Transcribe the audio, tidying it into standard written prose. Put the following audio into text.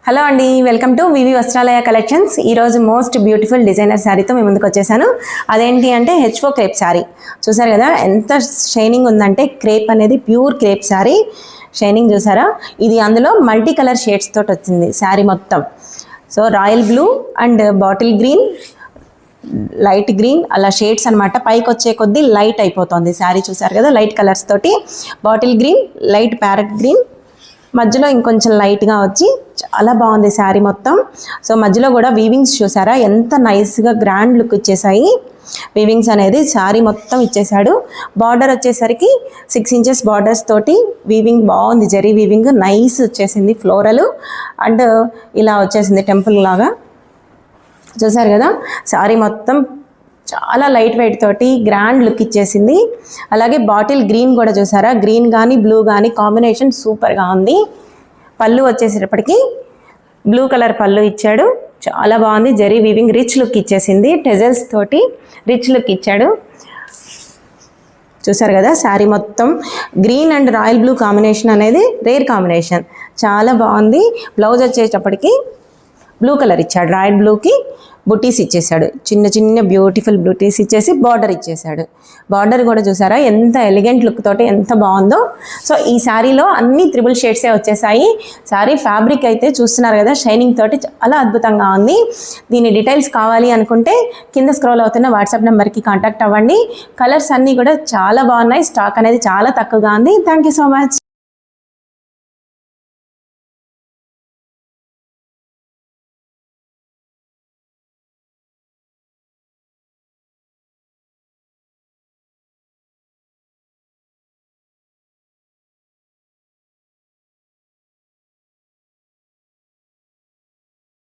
Hello అండి, welcome to V V వస్త్రాలయ collections. ఈరోజు most beautiful designer శారీతో మేము ముందుకు వచ్చేసాను. అదేంటి అంటే హెచ్ఓ క్రేప్ శారీ. చూసారు కదా ఎంత షైనింగ్ ఉందంటే, క్రేప్ అనేది ప్యూర్ క్రేప్ శారీ. షైనింగ్ చూసారా? ఇది అందులో మల్టీ కలర్ షేడ్స్ తోటి వచ్చింది శారీ మొత్తం. So royal blue and bottle green, light green అలా షేడ్స్ అనమాట. పైకి వచ్చే కొద్దీ లైట్ అయిపోతుంది శారీ. చూసారు కదా, లైట్ కలర్స్ తోటి bottle green, light parrot green, మధ్యలో ఇంకొంచెం లైట్గా వచ్చి చాలా బాగుంది శారీ మొత్తం. సో మధ్యలో కూడా వీవింగ్స్ చూసారా ఎంత నైస్గా గ్రాండ్ లుక్ ఇచ్చేసాయి. వీవింగ్స్ అనేది శారీ మొత్తం ఇచ్చేసాడు. బార్డర్ వచ్చేసరికి 6 ఇంచెస్ బార్డర్స్ తోటి వీవింగ్ బాగుంది. జరీ వీవింగ్ నైస్ వచ్చేసింది. ఫ్లోరల్ అండ్ ఇలా వచ్చేసింది టెంపుల్ లాగా. చూసారు కదా, శారీ మొత్తం చాలా లైట్ వెయిట్ తోటి గ్రాండ్ లుక్ ఇచ్చేసింది. అలాగే బాటిల్ గ్రీన్ కూడా చూసారా, గ్రీన్ కానీ బ్లూ కానీ కాంబినేషన్ సూపర్గా ఉంది. పళ్ళు వచ్చేసేటప్పటికి బ్లూ కలర్ పళ్ళు ఇచ్చాడు, చాలా బాగుంది. జరీ వీవింగ్ రిచ్ లుక్ ఇచ్చేసింది. టెజల్స్ తోటి రిచ్ లుక్ ఇచ్చాడు. చూసారు కదా, శారీ మొత్తం green and royal blue combination అనేది రేర్ కాంబినేషన్, చాలా బాగుంది. బ్లౌజ్ వచ్చేటప్పటికి బ్లూ కలర్ ఇచ్చాడు, రాయల్ బ్లూకి బుటీస్ ఇచ్చేసాడు. చిన్న చిన్న బ్యూటిఫుల్ బుటీస్ ఇచ్చేసి బార్డర్ ఇచ్చేసాడు. బార్డర్ కూడా చూసారా ఎంత ఎలిగెంట్ లుక్ తోటి ఎంత బాగుందో. సో ఈ శారీలో అన్ని 3 షేడ్సే వచ్చేసాయి. శారీ ఫ్యాబ్రిక్ అయితే చూస్తున్నారు కదా, షైనింగ్ తోటి చాలా అద్భుతంగా ఉంది. దీని డీటెయిల్స్ కావాలి అనుకుంటే కింద స్క్రోల్ అవుతున్న వాట్సాప్ నెంబర్కి కాంటాక్ట్ అవ్వండి. కలర్స్ అన్నీ కూడా చాలా బాగున్నాయి. స్టాక్ అనేది చాలా తక్కువగా ఉంది. Thank you so much.